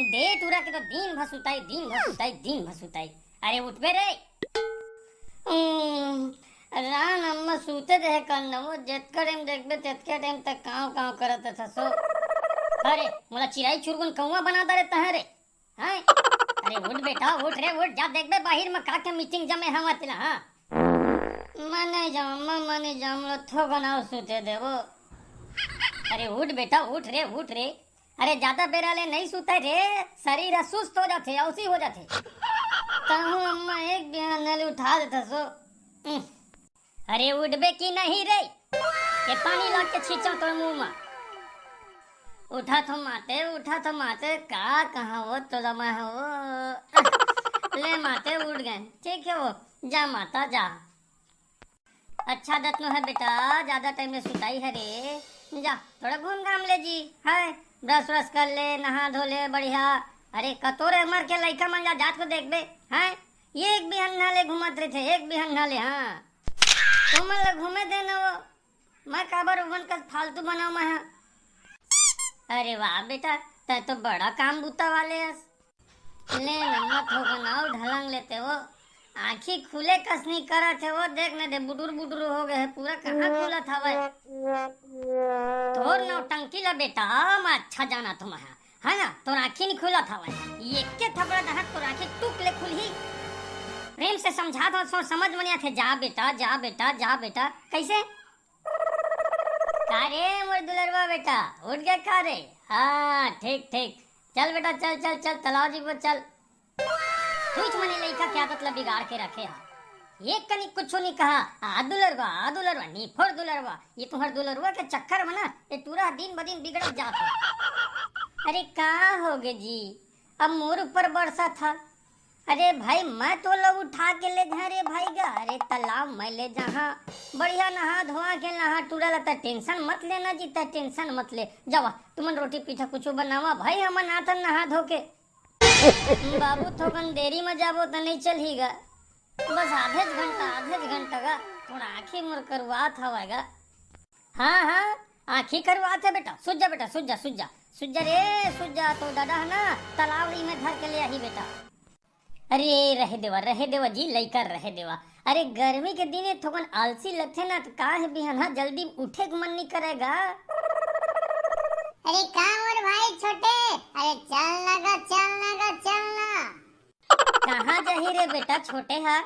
दे तुरा के तो दिन भर सुताई दिन भर सुताई दिन भर सुताई। अरे उठ बे रे। रान अम्मा सूते रहे कल न वो जितका टाइम देखबे तितके टाइम तक काव काव करत था सो। अरे मोला चिराई चुरगुन कौवा बनाता रहता है रे। हां अरे उठ बेटा उठ रे उठ जा देखबे बाहर में का के मीटिंग जमे हवा तिला। हां मने जाऊं मने जाऊं थो बनाओ सूते देवो। अरे उठ बेटा उठ रे। अरे ज्यादा बेरा ले नहीं सूते रे शरीर सुस्त हो जाते औसी हो जाते। ताहू अम्मा एक बिहान ले उठा देता सो। अरे उठबे की नहीं रे ये पानी ला के छींचा तो मुंह में। उठा तो माते का कहाँ वो तो लमा हो। ले माते उठ गए ठीक है वो जा माता जा। अच्छा दत्नो है बेटा ज्यादा टाइम में सुताई है रे जा थोड़ा घूम घाम ले जी है ब्रश व्रश कर ले नहा धो ले बढ़िया। अरे कतोरे मर के लइका मन जा जात को देख बे हैं ये एक भी हन्ना ले घुमत रहे थे एक भी हन्ना ले। हाँ तुम लोग घूमे देना वो मैं काबर उबन का फालतू बनाऊ मैं। अरे वाह बेटा तै तो बड़ा काम बूता वाले ले नमत हो बनाओ ढलंग लेते वो आँखी खुले कसनी करा थे वो देखने दे बुडुर बुडुर हो गए पूरा कहाँ खुला था वह। तोर नौटंकी ला बेटा मैं अच्छा जाना तुम है ना तोर आँखी नहीं खुला था वह ये के थपड़ा दहत तोर आँखी टूक ले खुली। प्रेम से समझा था सो समझ में नहीं आते जा बेटा कैसे का रे मोर दुलरवा बेटा उठ गए का रे। हाँ ठीक चल बेटा चल तालाब जी वो चल। कुछ मने लइका क्या मतलब बिगाड़ के रखे हा एक कनी कुछ नहीं कहा आ दुलरवा नी फोड़ दुलरवा ये तुम्हार दुलरवा के चक्कर में ना ये पूरा दिन ब दिन बिगड़ जाता। अरे का हो गए जी अब मोर ऊपर बरसा था। अरे भाई मैं तो लोग उठा के ले जा रे भाई गा अरे तालाब मैं ले जहाँ बढ़िया नहा धोआ के नहा टूरा लता टेंशन मत लेना जीता टेंशन मत ले जावा तुमन रोटी पीठा कुछ बनावा भाई हमन आता नहा धो के। बाबू थोकन देरी में जाबो तो नहीं चलेगा बस आधे घंटा का थोड़ा आँखी मुर करवात हवागा। हाँ आँखी करवात है बेटा सुझ जा रे तो दादा है ना तालाब में धर के ले आई बेटा। अरे रहे देवा जी लइका रहे देवा। अरे गर्मी के दिन थोकन आलसी लगते ना तो का है बिहान जल्दी उठे को मन नहीं करेगा। अरे कहाँ और भाई छोटे अरे चलना कहाँ जाही रे बेटा छोटे हा।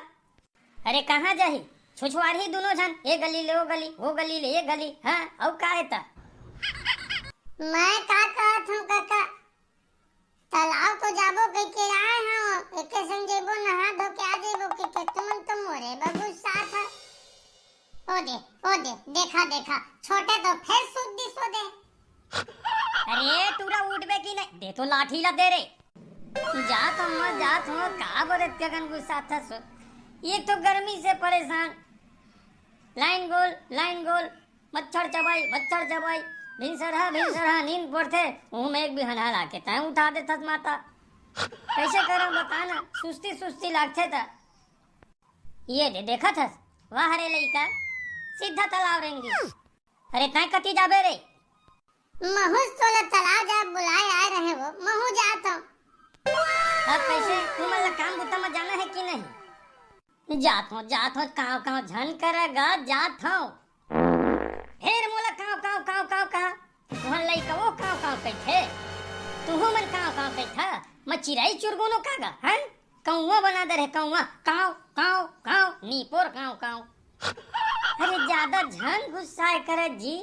अरे कहाँ जाही छुछवार ही दोनों जन ये गली ले वो गली ले ये गली। हाँ और का है ता मैं का कहत हूँ काका तालाब तो जाबो कह के आए हैं एके संग जेबो नहा धो के आ जेबो के तुमन तो मोरे बगु साथ है। ओ दे देखा छोटे तो फिर सुद्दी सो दे। अरे तूरा उठबे की नहीं दे तो लाठी ला दे रे जात हो का बोले गगन गुस्सा था सो एक तो गर्मी से परेशान लाइन गोल मच्छर चबाई भिनसरहा नींद पड़ते में एक भी हना लाके तय उठा दे थस माता कैसे करो बता ना सुस्ती लागते था। ये दे देखा थस वाह रे लइका सीधा तालाब रहेंगी। अरे तय कती जाबे रे महूस तोला तालाब जा बुलाए आए रहे वो महू जाता हूँ। अब कैसे तुम काम बुता में जाना है कि नहीं जात हो काव झन करेगा जात हो ढेर मोला काव कहा तुहन लइका वो काव कहथे तुहू मन काव कहथा मैं चिराई चुरगुनो कागा हैं कौवा बना दे रे कौवा काव नीपोर काव। अरे ज्यादा झन गुस्सा करे जी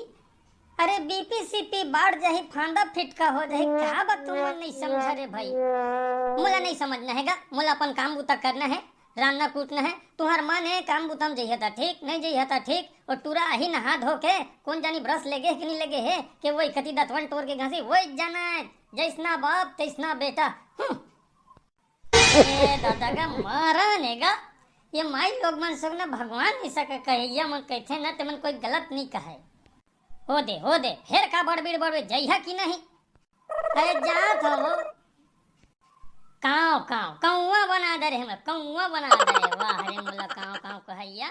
अरे बीपी सीपी बढ़ जाही फांदा फिटका हो जाही का बात तुम नहीं समझ रे भाई। मुला नहीं समझना हैगा मुला अपन काम बुता करना है रान्ना कूटना है तुहार मन है काम बुतम जइहे ता ठीक नहीं जइहे ता ठीक और टूरा ही नहा धो के कौन जानी ब्रश लेगे कि नहीं लगे है कि वही कति दतवन तोड़ के घासी वही जाना है जैसना बाप तैसना बेटा। ए दादा का मारा नेगा ये माई लोग मन सब ना भगवान ऐसा का कहिया मन कहथे ना ते मन कोई गलत नहीं कहे हो दे फिर का बड़बीड़ जइहा कि नहीं। अरे जात हो काव कौवा बना दे रे वाह रे मोला काव कहैया।